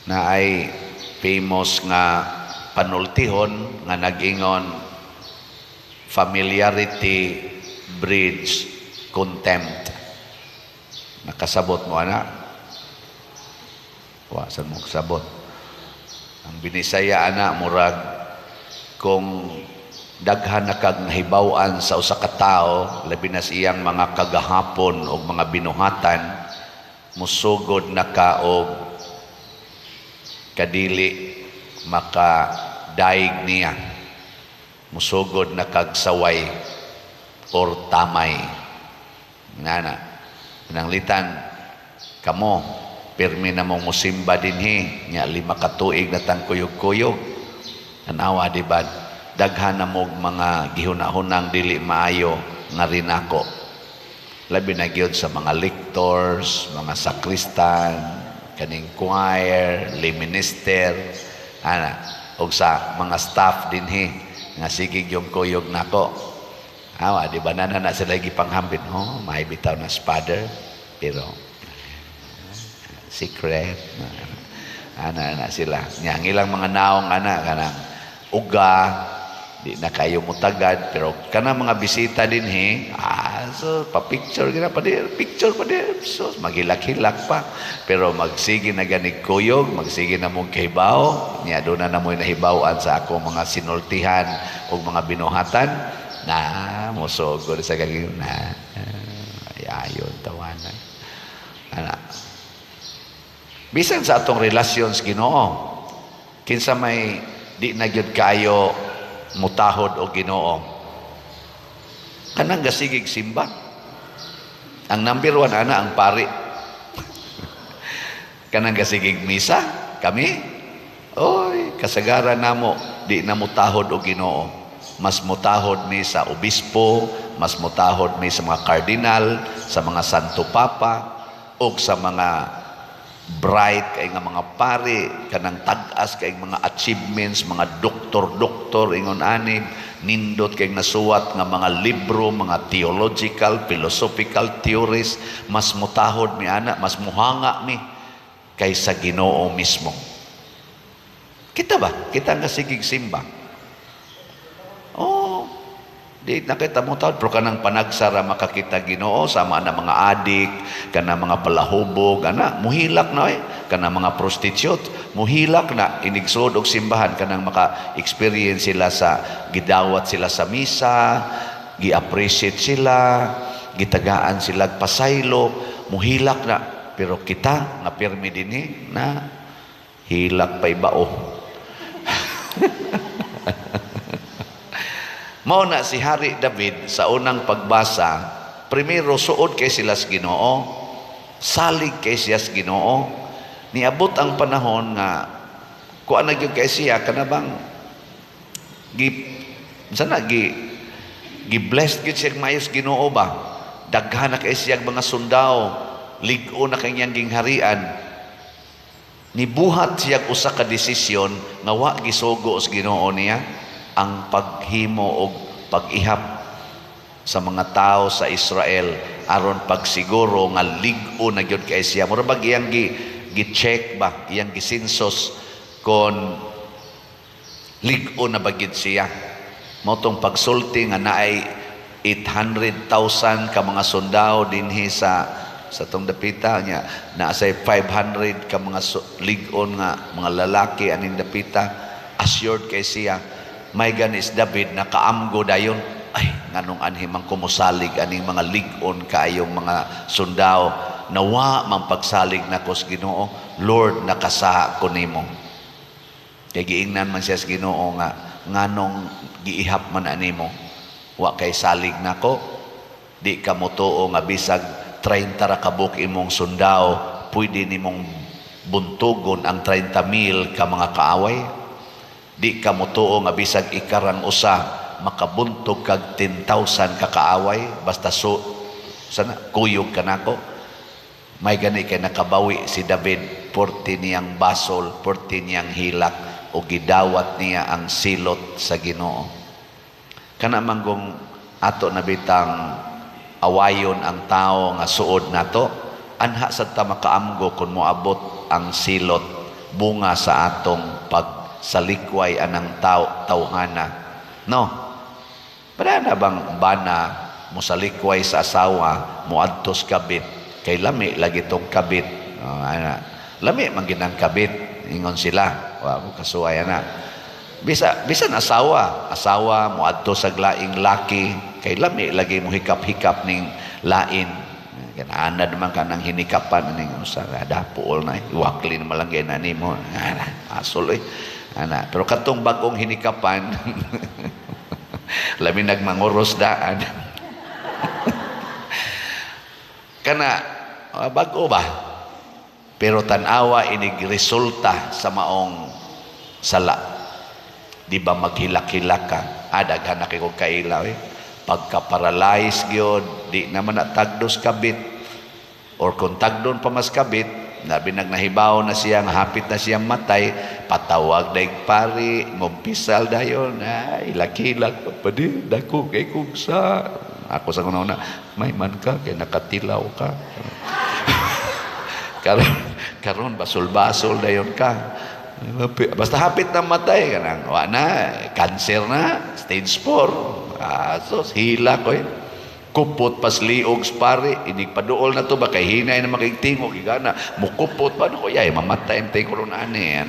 na ay famous nga panultihon nga nag-ingon familiarity breeds contempt. Nakasabot mo ana? Wasan mo kasabot. Ang binisaya ana murag kung daghan na kag nahibaw-an sa usa ka tawo, labi na siyang mga kagahapon o mga binuhatan, musugod na ka og kadili makadaig niya, musugod na kag saway or tamay. Nana, nanglitan kamo pirmi na mong musimba dinhi nya 5 ka tuig na tang kuyog-kuyog. Anawa di ba daghan na mog mga gihunahunang dili maayo nga rinako, labi na gyud sa mga lectors, mga sakristan, kaning choir, lay minister, og sa mga staff dinhi nga sige yung kuyog nako. Awa di ba na sila gipanghambit, may bitaw na father pero secret ana sila nya ang ilang mga naong kanang uga di na kayo mutagad pero kana mga bisita dinhi so pa-picture gina pa dir, picture pa dir, so magilak-hilak pa pero magsige na ganig kuyog, magsige na mong kahibaw nya doon na mo nahibawan sa ako mga sinultihan o mga binuhatan na musogod sa gagawin na ayon tawanan ana bisan sa atong relasyon sa Ginoo kinsa may di na gyud kayo mutahod o Ginoo kanang gasigig simba ang number 1 ana ang pari kanang gasigig misa kami oy kasagaran namo di na mutahod o Ginoo, mas mutahod mi sa obispo, mas mutahod mi sa mga kardinal, sa mga santo papa o sa mga bright kay nga mga pari kanang tag-as kay mga achievements, mga doktor ingon ani nindot kay nasuwat nga mga libro, mga theological, philosophical theories, mas mutahod mi ana, mas muhanga mi kaysa Ginoo mismo. Kita ba? Kita nga sigig simba. Di nakita mo taon, pero kanang panagsara makakita Ginoo sama na mga adik, kana mga palahubog, muhilak na kana mga prostitute, muhilak na inigsod og simbahan kanang maka-experience sila sa gidawat sila sa misa, gi-appreciate sila, gitagaan sila pasaylo, muhilak na. Pero kita nga pirmi dinhi na hilak pa ibao. Mao na si Hari David sa unang pagbasa, primero suod kay sila sa Ginoo, salig kay siya sa Ginoo. Niabot ang panahon nga kuan na gyud kay siya kanabang gi-blessed gyud siya mayos Ginoo ba. Daghan na kay siya mga sundao, lig-o na kay niyang gingharian. Nibuhat siya usa ka desisyon nga wa gisugo sa Ginoo niya ang paghimo og pag-ihap sa mga tao sa Israel aron pagsiguro nga lig-o na gyud kay siya. Mura bag iyang gi-check ba, iyang gisinsos kon lig-o na bagid siya. Mao tong pagsulti nga naay 800,000 ka mga sundao dinhi sa tong dapita niya, na say 500 ka mga lig-on nga mga lalaki aning dapita, assured kay siya. May ganis David na kaamgo dayon, ay nganong anhimang kumusalig aning mga lig-on kaayong mga sundao, nawa mang pagsalig na ko sa Ginoo, Lord nakasaha ko nimo. Kay giingnan man siya sa Ginoo nga nganong giihap man animo, wa kay salig nako, di ka motuo nga bisag 30 ra ka buk imong sundao pwede nimong buntugon ang 30,000 ka mga kaaway. Di ka motuo nga bisag ikarang usa makabuntog kag 10,000 ka kaaway basta sana kuyog ka nako. May gani kay nakabawi si David, 40 niyang basol, 40 niyang hilak o gidawat niya ang silot sa Ginoo. Kana manggong ato na bitang awayon ang tao nga suod nato, anha sa ta makaamgo kung moabot ang silot bunga sa atong pagsalikway anang tawhana. No? Para na bang bana mo salikway sa asawa, mo adtos kabit, kay lami lagi tong kabit. Lami man ginang kabit, ingon sila. Wa ko kasuway na. Bisan asawa mo adto sa laing laki, kay lami lagi mo hikap-hikap ning lain. Kana naman ka nang hinikapan ning usa dapuol na iwakli na malangay na nimo. Asol ana. Pero katong bagong hinikapan labi nagmanguros daan. Kana bago ba? Pero tanawa inig resulta sa maong sala. Di ba maghilak-hilak ka? Daghan na kayo kailaw pagka-paralyze gyud, di naman natagdos kabit, or kung tagdon pa mas kabit, nabi nagnahibaw na siya, hapit na siyang matay, patawag daig pari, ngumpisal dayon, ilak-hilak pa di, dako kay kugsa. Ako sa kuna may man ka, kay nakatilaw ka. karon basol-basol dayon ka. Basta hapit na matay ka nang, cancer na, stage 4. Sos, hila ko kupot pas liog pare, inig paduol na to ba kay hinay na makigtingog igana mukupot pa no kuya mamatay tay koron ani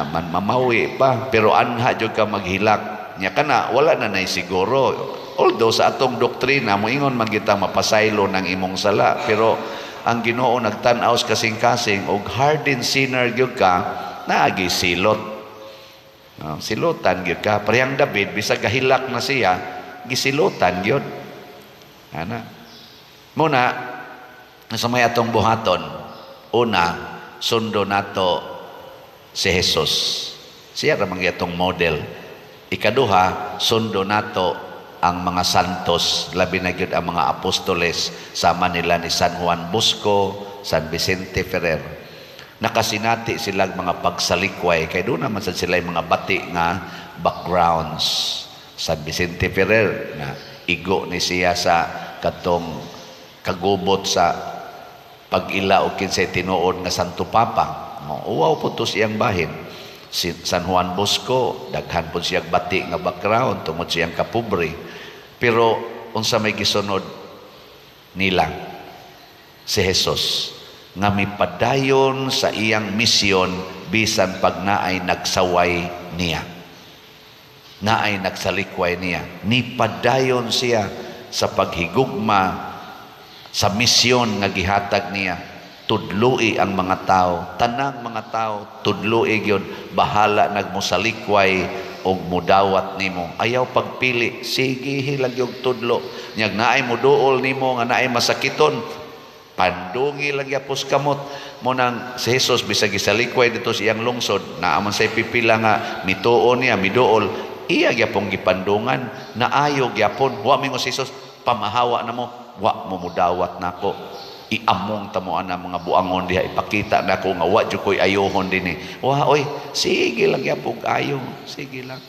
man mamawi pa pero anha jud ka maghilak nya kana wala na nay siguro, although sa atong doktrina moingon man kita mapasaylo ng imong sala, pero ang Ginoo nagtan-aw kasing-kasing og hardened sinner gyud ka naagi silot. Silutan gyud ka. Parehang David bisag gahilak na siya, gisilutan gyud. Ana. Muna sa may atong buhaton, una sundo nato si Jesus. Siya ra man atong model. Ikaduha, sundo nato ang mga santos, labi na gyud ang mga apostoles, sama nila ni San Juan Bosco, San Vicente Ferrer. Nakasinati silang mga pagsalikway kay doon naman sa sila mga bati nga backgrounds. San Vicente Ferrer na igo ni siya sa katong kagubot sa pag-ila o kinsay tinuod nga Santo Papa. Uwaw po to siyang bahin. San Juan Bosco daghan po siyang bati nga background tungod siyang kapobre, pero unsa may gisunod nila si Jesus nga mipadayon sa iyang misyon bisan pag naay nagsaway niya, naay nagsalikway niya, nipadayon siya sa paghigugma sa misyon nga gihatag niya. Tudloi ang mga tao, tanang mga tao tudloi gyud, bahala nagmosalikway og mudawat nimo. Ayaw pagpili, sige hilag yung tudlo. Nyag naay muduol nimo nga naay masakiton, pandungi lang yapos kamot mo nang si Jesus bisag gisalikway dito sa iyang lungsod, naaman say pipila nga mituon niya miduol, iya gyapon gipandungan, naayo gyapon. Wa mingo si Jesus pamahawa na mo, wa mo mudawat nako. Iamong tamo ana mga buangon diha, ipakita na ko nga wa jud koy ayohon dinhi. Wa oy, sige lang yapon ayo, sige lang.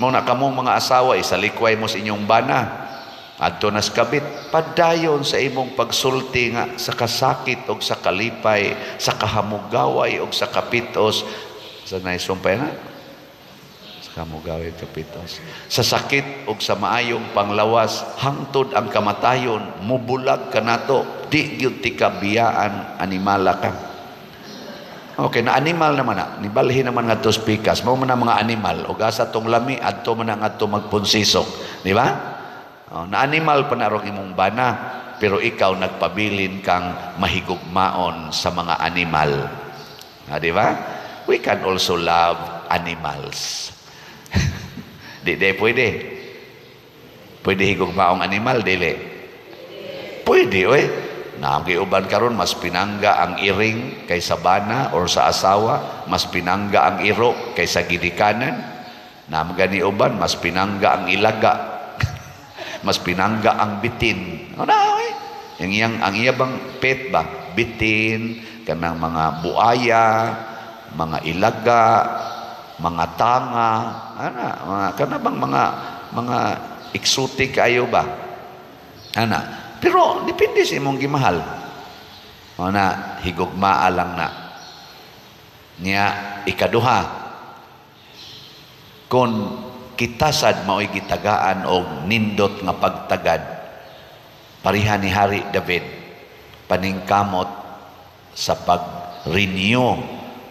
Mo na kamong mga asawa isalikway mo sa inyong bana. Adto nas kabit, padayon sa imong pagsulti nga sa kasakit o sa kalipay, sa kahamugaway o sa kapitos. Sa naisumpay na? Sa kahamugaway o kapitos. Sa sakit o sa maayong panglawas, hangtod ang kamatayon, mubulag ka nato, di gyud ti kabiyaan, animala ka. Okay, na animal naman na. Nibalhin naman nga to spikas. Mao man na mga animal. O gasa tong lami, adto man nga to magpunsisok. Di ba? Na animal pa narong imong bana, pero ikaw nagpabilin kang mahigugmaon sa mga animal. Di ba? We can also love animals. Di pwede. Pwede higugmaong animal, dili. Pwede, oy. Nagiuban karon mas pinangga ang iring kaysa bana or sa asawa, mas pinangga ang iro kaysa gidikanan. Namgani uban mas pinangga ang ilaga, mas pinangga ang bitin. Ang iya bang pet ba? Bitin, kanang mga buaya, mga ilaga, mga tanga, kanang mga exotic kayo ba? Pero depende sa imong gimahal. Higugmaa lang na. Nya ikaduha, kung kita sad mao'y gitagaan og nindot nga pagtagad, pariha ni Hari David paningkamot sa pag-renew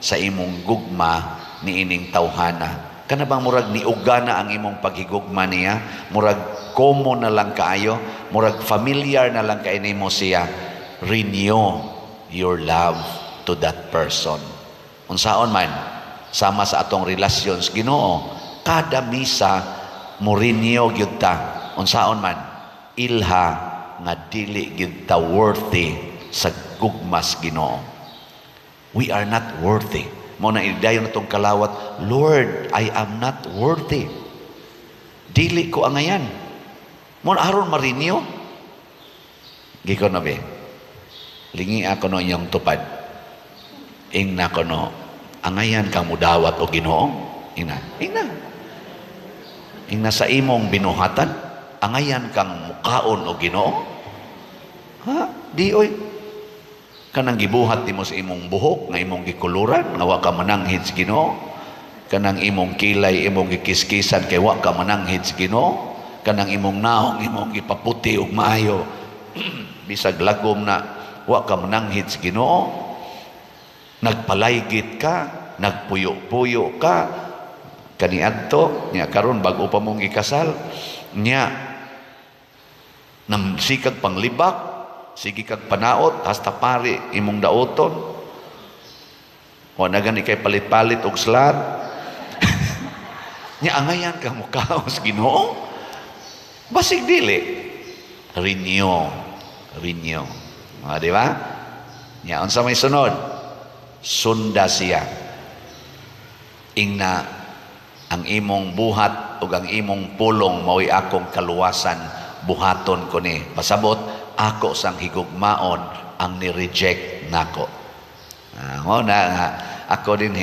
sa imong gugma ni ining tawhana. Kana bang murag niugana ang imong paghigugma niya, murag common na lang kaayo, murag familiar na lang kay nimo siya. Renew your love to that person. Unsaon man, sama sa atong relasyon sa Ginoo, kada misa mo renew gyud ta. Unsaon man, ilha nga dili gyud ta worthy sa gugmas Ginoo. We are not worthy. Mo na idayon natong kalawat, Lord, I am not worthy. Dili ko angayan. Mo aron ma-renew. Giko na be. Lingi ako no inyong tupad. Ingna ko no, angayan kang mudawat o Ginoo. Ingna. Ingna sa imong binuhatan, angayan kang mukaon o Ginoo. Ha? Di oy. Kanang gibuhat nimo sa imong buhok nga imong gikuluran nga wa ka mananghid sa Ginoo, kanang imong kilay imong gikiskisan kay wa ka mananghid sa Ginoo, kanang imong naong imong gipaputi og maayo bisag lagom na wa ka mananghid sa Ginoo, nagpalaygit ka, nagpuyo-puyo ka kaniadto nya karon bag-o pa mong ikasal nya namsikag panglibak. Sige kag panaot, hasta pari, imong daoton. O nagani kay palit-palit og slat. Nya angayan ka mo kaos Ginoo. Basig dili. Renew. Di ba? Nya unsa may sunod? Sunda siya. Ingna ang imong buhat ug ang imong pulong mao'y akong kaluwasan, buhaton ko ni. Pasabot ako sang higugmaon ang ni-reject nako. Ako din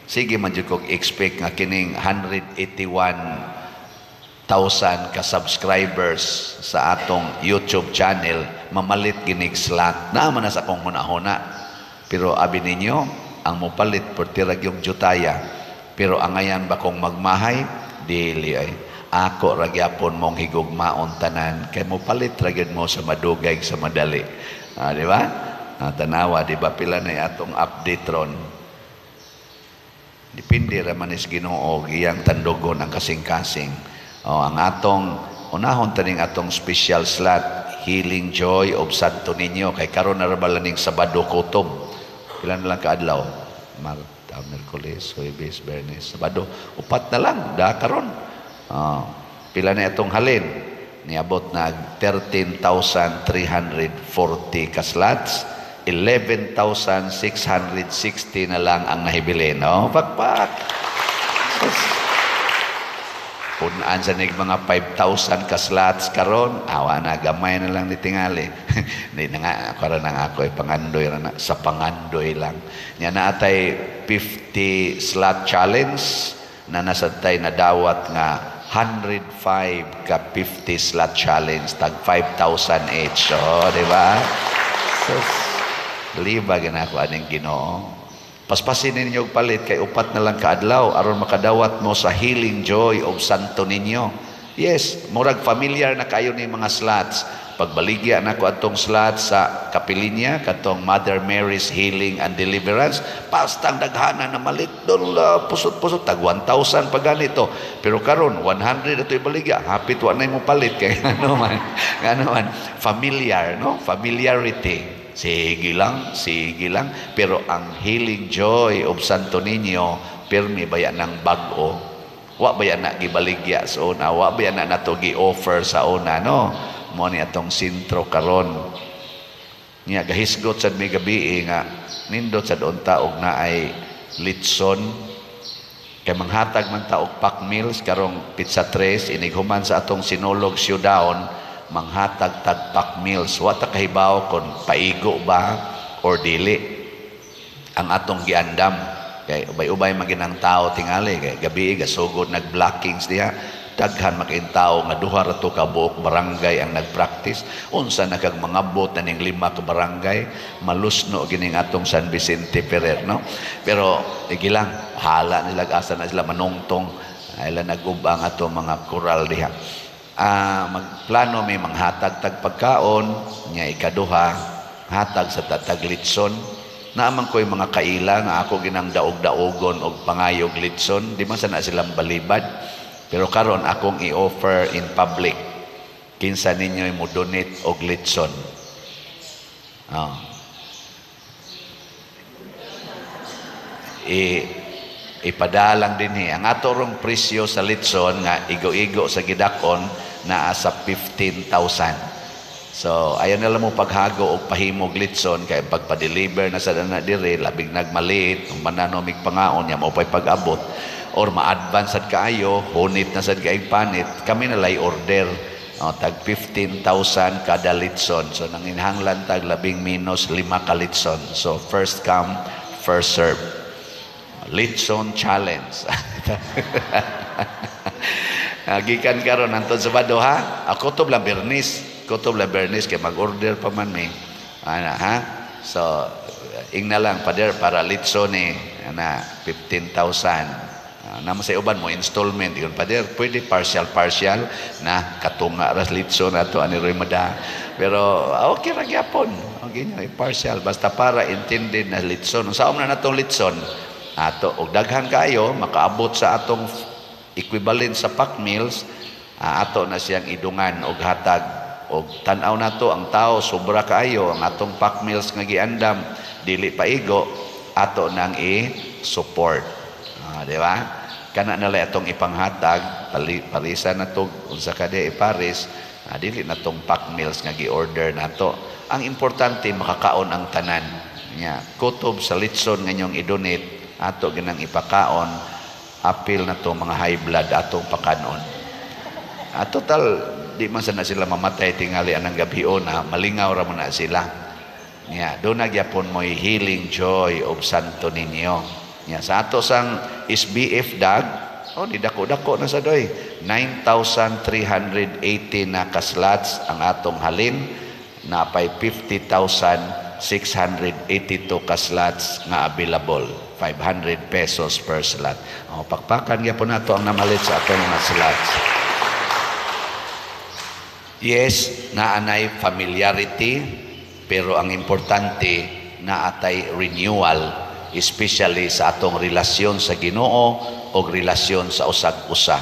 sige man jud kog expect nga kining 181,000 ka subscribers sa atong YouTube channel mamalit ginig slot na man sa akong hunahuna. Pero abi ninyo ang mopalit portirag yung jutaya. Pero angayan ba kong magmahay? Dili ay. Ako ragyapon mong higugmaon tanan kay mo palit ragyod mo sa madugay sa madali. Di ba? Tanawa, di ba pila na atong update ron. Dipindi ra man is Ginoo iyang tandugon ang kasing-kasing. Ang atong unahon taning atong special slot Healing Joy of Santo Niño kay karon na ra balaning Sabado kutob. Pila na lang kaadlaw? Marta, Miyerkules, Huwebes, Biyernes, Sabado. Upat na lang da karon. Pila na itong halin niabot na 13,340 ka slots, 11,660 na lang ang nahibili, no? Pakpak. Punaan sa mga 5,000 ka slots karon, awa na gamay na lang ni tingali. Hindi na nga karon na ako pangandoy na sa pangandoy lang. Nya naatay 50 slot challenge na nasadtay na dawat nga 105 ka 50 slot challenge tag 5,000 each. So, di ba? So, liba ginako aning Ginoo. Paspasin ninyo palit kay upat na lang kaadlaw aron makadawat mo sa Healing Joy of Santo Niño. Yes, murag familiar na kayo ni mga slots. Pagbaligya na ko atong slot sa Kapilinya, katong Mother Mary's Healing and Deliverance, pastang daghana na malit doon pusot-pusot, tag 1,000 pa ganito. Pero karon 100 ito ibaligya, hapit wa na mo palit kay ano man, familiar, no? Familiarity. Sige lang. Pero ang Healing Joy of Santo Niño, pirmi baya ng bag-o. Wa baya na gibaligya sa una, wa baya na nato gi-offer sa una, no? Mo ni atong sintro karon niya gahisgot sad may gabi nga nindot sa doon taog na ay litson kay manghatag man taog pack meals karong pizza tres inighuman sa atong sinulog siyudahon manghatag tag pack meals wa ta kahibaw kon paigo ba or dili ang atong giandam kay ubay-ubay maginang tao tingali kay gabi gasugod nag-blockings diha daghan makintao nga duha ra to ka buok barangay ang nagpractice. Unsa na kag mga bot na ning 5 ka barangay, malusno gining atong San Vicente Ferrer, no? Pero igi lang, hala nila asa na sila manungtong, ila nagubang ato mga koral diha. Magplano may manghatag tag pagkaon, nya ikaduha, hatag sa tatag litson. Naamang ko'y mga kaila nga ako ginang daog-daogon og pangayog litson, di man sana silang balibad. Pero karon akong i-offer in public. Kinsa ninyo mo donate og litson. Ipadalang din ang ato rong presyo sa litson nga igo-igo sa gidakon na sa 15,000. So, ayaw nila mo paghago o pahimog litson kaya pagpa-deliver na sa dana dire, labing nagmaliit, mananomig pangaon niya, maupay pag-abot, or ma-advance sad kaayo, hunit na sad kaayong panit, kami nalay order, tag 15,000 kada litson. So, nanginhanglan tag labing minus 5 ka litson. So, first come, first serve. Litson challenge. Gikan karon antod Sabado ha. Ako to bla Bernis. Kutob la Bernis kay mag-order pa man may ha. So ingna lang pader para litso ni ana 15,000. Naman sa uban mo installment yun pader pwede partial na katunga ras litso na to ani Roy Mada. Pero okay ra gyapon. Okay nyo partial basta para intended na litson. Unsaon na natong litson? Ato og daghan kayo makaabot sa atong equivalent sa pack meals, ato na siyang idungan og hatag. Og tanaw na to ang tao sobra kaayo ang atong pack meals nga giandam dili paigo ato nang i-support, di ba? Kana nala atong ipanghatag parisan na to unsa kade iparis, dili na tong pack meals nga gi-order nato. Ang importante makakaon ang tanan nya. Kutob sa litson nga inyong i-donate ato ginang ipakaon, apil na to mga high blood atong pakanon. Total di man sana sila mamatay tingali anang gabion na malingaw ra mo na sila. Nya do na gyapon mo'y healing joy of Santo Niño. Nya sa ato sang SBF dag, di dako-dako na sa doy. 9,380 na kaslots ang atong halin, napay 50,682 kaslots nga available. 500 pesos per slot. Pakpakan gyapon nato ang namalit sa atong mga slots. Yes, naanay familiarity, pero ang importante naatay renewal, especially sa atong relasyon sa Ginoo o relasyon sa usag-usa.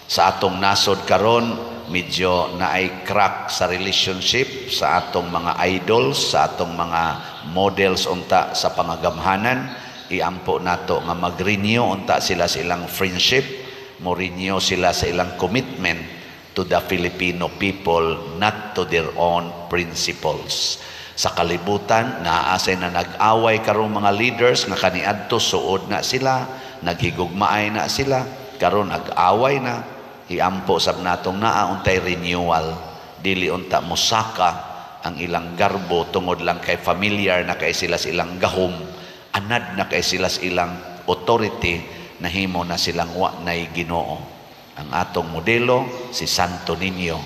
Sa atong nasod karon, medyo naay crack sa relationship sa atong mga idols, sa atong mga models unta sa pangagamhanan. Iampo nato nga mag-renew unta sila sa ilang friendship, mo renew sila sa ilang commitment to the Filipino people, not to their own principles. Sa kalibutan, naaasay na nag-away karong mga leaders nga kaniadto suod na sila, naghigugmaay na sila, karon nag-away na, iampo sab natong naa untay renewal, dili unta musaka ang ilang garbo tungod lang kay familiar na kay sila silang gahom, anad na kay sila silang authority, nahimo na silang wa nay Ginoo. Ang atong modelo, si Santo Niño,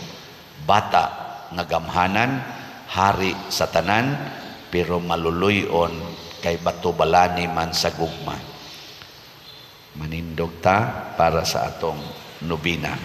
bata nga gamhanan, hari sa tanan, pero maluluyon kay batubalani man sa gugma. Manindog ta para sa atong nobina.